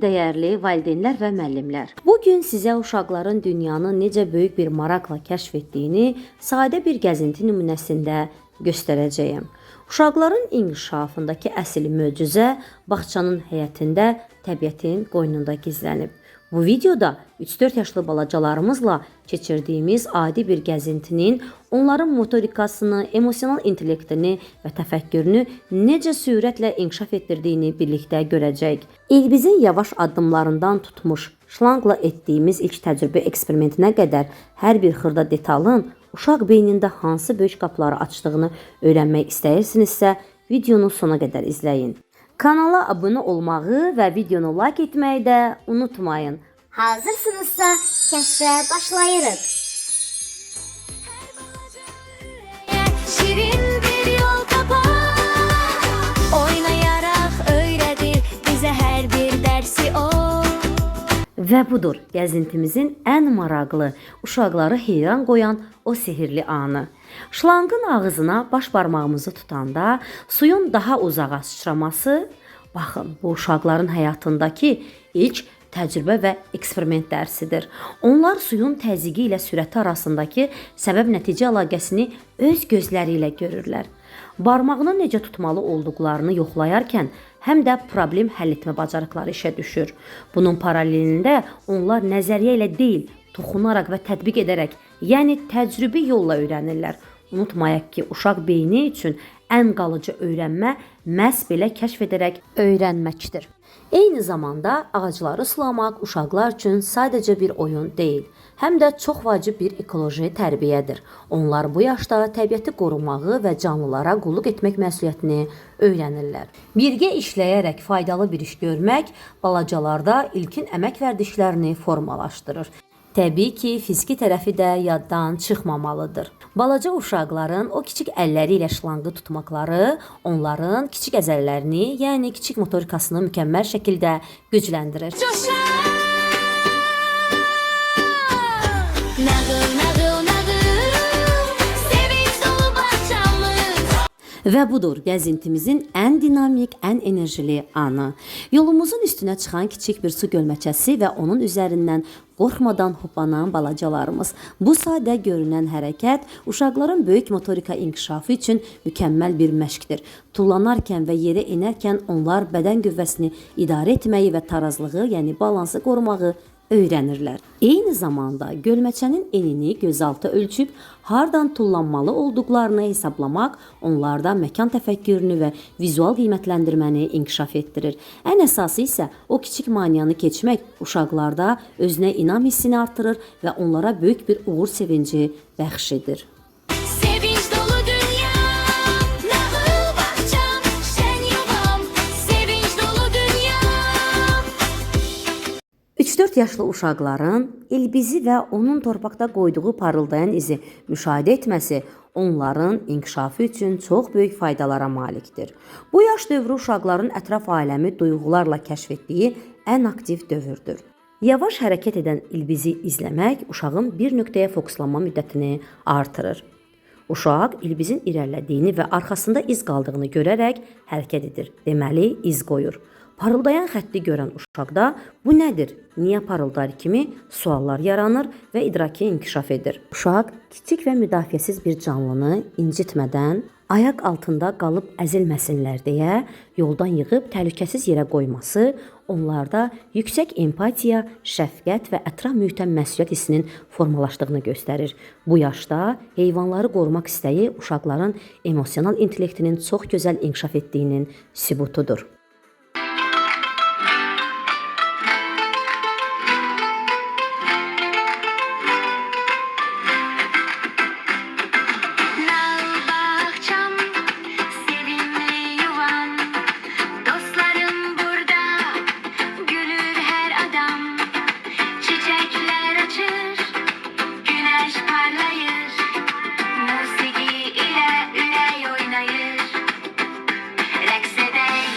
dəyərli valideynlər və müəllimlər. Bugün sizə uşaqların dünyanı necə böyük bir maraqla kəşf etdiyini sadə bir gəzinti nümunəsində göstərəcəyəm. Uşaqların inkişafındakı əsl möcüzə bağçanın həyətində, təbiətin qoynunda gizlənib. Bu videoda 3-4 yaşlı balacalarımızla keçirdiyimiz adi bir gəzintinin onların motorikasını, emosional intellektini və təfəkkürünü necə sürətlə inkişaf etdirdiyini birlikdə görəcəyik. İlbizin yavaş addımlarından tutmuş, şlanqla etdiyimiz ilk təcrübə eksperimentinə qədər hər bir xırda detalın uşaq beynində hansı böyük qapıları açdığını öyrənmək istəyirsinizsə, videonu sona qədər izləyin. Kanala abunə olmağı və videonu like etməyi də unutmayın. Hazırsınızsa kəşfə başlayırıq. Şirin bir yol tapar, oynayaraq öyrədir bizə hər bir dərsi o. Və budur gəzintimizin ən maraqlı, uşaqları heyran qoyan o sihirli anı. Şlanqın ağzına baş barmağımızı tutanda suyun daha uzağa sıçraması, baxın, bu uşaqların həyatındakı ilk təcrübə və eksperiment dərsidir. Onlar suyun təzyiqi ilə sürəti arasındakı səbəb-nəticə əlaqəsini öz gözləri ilə görürlər. Barmağını necə tutmalı olduqlarını yoxlayarkən həm də problem həll etmə bacarıqları işə düşür. Bunun paralelində onlar nəzəriyyə ilə deyil, toxunaraq və tətbiq edərək, yəni təcrübi yolla öyrənirlər. Unutmayaq ki, uşaq beyni üçün ən qalıcı öyrənmə məhz belə kəşf edərək öyrənməkdir. Eyni zamanda ağacları sulamaq uşaqlar üçün sadəcə bir oyun deyil, həm də çox vacib bir ekoloji tərbiyədir. Onlar bu yaşda təbiəti qorumağı və canlılara qulluq etmək məsuliyyətini öyrənirlər. Birgə işləyərək faydalı bir iş görmək balacalarda ilkin əmək vərdişlərini formalaşdırır. Təbii ki, fiziki tərəfi də yaddan çıxmamalıdır. Balaca uşaqların o kiçik əlləri ilə şlanqı tutmaqları onların kiçik əzələlərini, yəni kiçik motorikasını mükəmməl şəkildə gücləndirir. Coşar, nağıl, nağıl, nağıl, sevinç dolu bağçamız. Və budur gəzintimizin ən dinamik, ən enerjili anı. Yolumuzun üstünə çıxan kiçik bir su gölməçəsi və onun üzərindən qorxmadan hoplanan balacalarımız. Bu sadə görünən hərəkət uşaqların böyük motorika inkişafı üçün mükəmməl bir məşqdir. Tullanarkən və yerə enərkən onlar bədən qüvvəsini idarə etməyi və tarazlığı, yəni balansı qorumağı öyrənirlər. Eyni zamanda gölməçənin enini gözaltı ölçüb hardan tullanmalı olduqlarını hesablamaq onlarda məkan təfəkkürünü və vizual qiymətləndirməni inkişaf etdirir. Ən əsası isə o kiçik maniyanı keçmək uşaqlarda özünə inam hissini artırır və onlara böyük bir uğur sevinci bəxş edir. Sevinç dolu dünya, nağıl bağçam, şən yuvam, sevinç dolu dünya. 3-4 yaşlı uşaqların ilbizi və onun torpaqda qoyduğu parıldayan izi müşahidə etməsi onların inkişafı üçün çox böyük faydalara malikdir. Bu yaş dövrü uşaqların ətraf aləmi duyğularla kəşf etdiyi ən aktiv dövrdür. Yavaş hərəkət edən ilbizi izləmək uşağın bir nöqtəyə fokuslanma müddətini artırır. Uşaq ilbizin irəlilədiyini və arxasında iz qaldığını görərək hərəkət edir, deməli iz qoyur. Parıldayan xətti görən uşaqda bu nədir, niyə parıldar kimi suallar yaranır və idraki inkişaf edir. Uşaq kiçik və müdafiəsiz bir canlını incitmədən, ayaq altında qalıb əzilməsinlər deyə yoldan yığıb təhlükəsiz yerə qoyması onlarda yüksək empatiya, şəfqət və ətraf mühitdən məsuliyyət hissinin formalaşdığını göstərir. Bu yaşda heyvanları qorumaq istəyi uşaqların emosional intellektinin çox gözəl inkişaf etdiyinin sübutudur. Nağıl bağçam, sevimli yuvam, dostlarım burada, gülür hər adam. Çiçəklər açır, günəş parlayır, musiqi ilə ürək oynayır. Rəqs edək,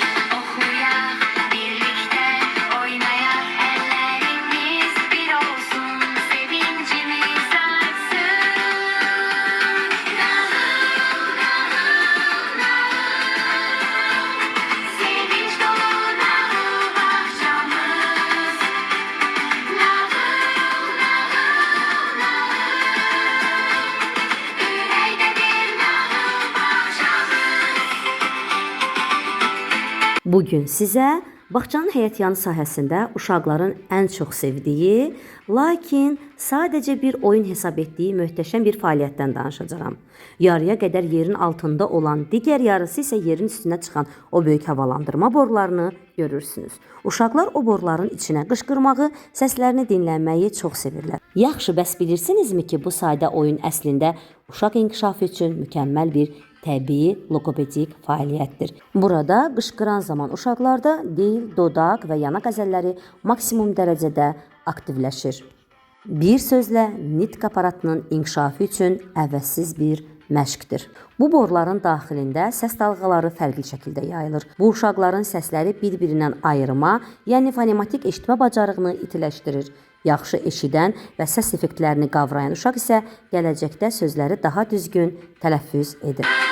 Bu gün sizə bağçanın həyətyanı sahəsində uşaqların ən çox sevdiyi, lakin sadəcə bir oyun hesab etdiyi möhtəşəm bir fəaliyyətdən danışacağam. Yarıya qədər yerin altında olan, digər yarısı isə yerin üstünə çıxan o böyük havalandırma borularını görürsünüz. Uşaqlar o boruların içinə qışqırmağı, səslərini dinləməyi çox sevirlər. Yaxşı, bəs bilirsinizmi ki, bu sadə oyun əslində uşaq inkişafı üçün mükəmməl bir təbii logopedik fəaliyyətdir. Burada qışqıran zaman uşaqlarda dil, dodaq və yanaq əzələləri maksimum dərəcədə aktivləşir. Bir sözlə, nitq aparatının inkişafı üçün əvəzsiz bir məşqdir. Bu boruların daxilində səs dalğaları fərqli şəkildə yayılır. Bu uşaqların səsləri bir-birindən ayırma, yəni fonematik eşitmə bacarığını itiləşdirir. Yaxşı eşidən və səs effektlərini qavrayan uşaq isə gələcəkdə sözləri daha düzgün tələffüz edir.